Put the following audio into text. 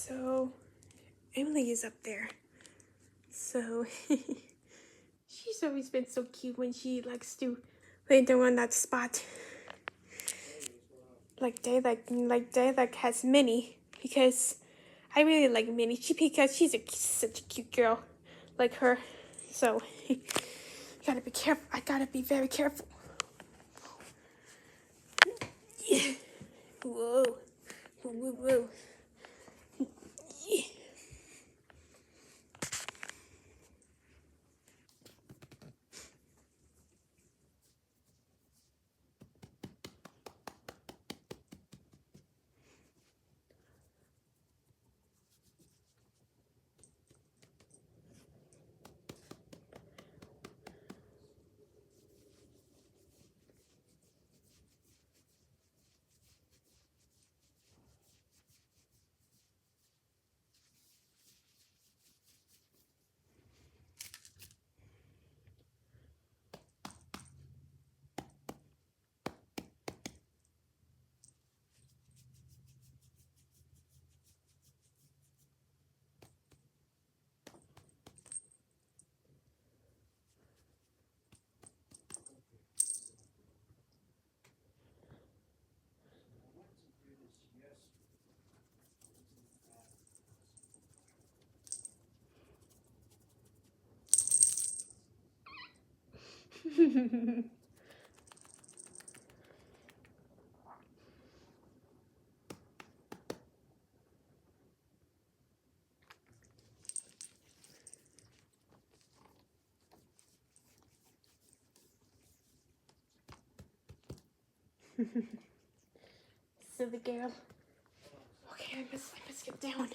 So Emily is up there. So she's always been so cute when she likes to lay down on that spot. Like Day has Minnie because I really like Minnie. Because she's such a cute girl, like her. So gotta be careful. I gotta be very careful. Yeah. Whoa, whoa, whoa, whoa. Yeah. Silly girl. Okay, I must get down.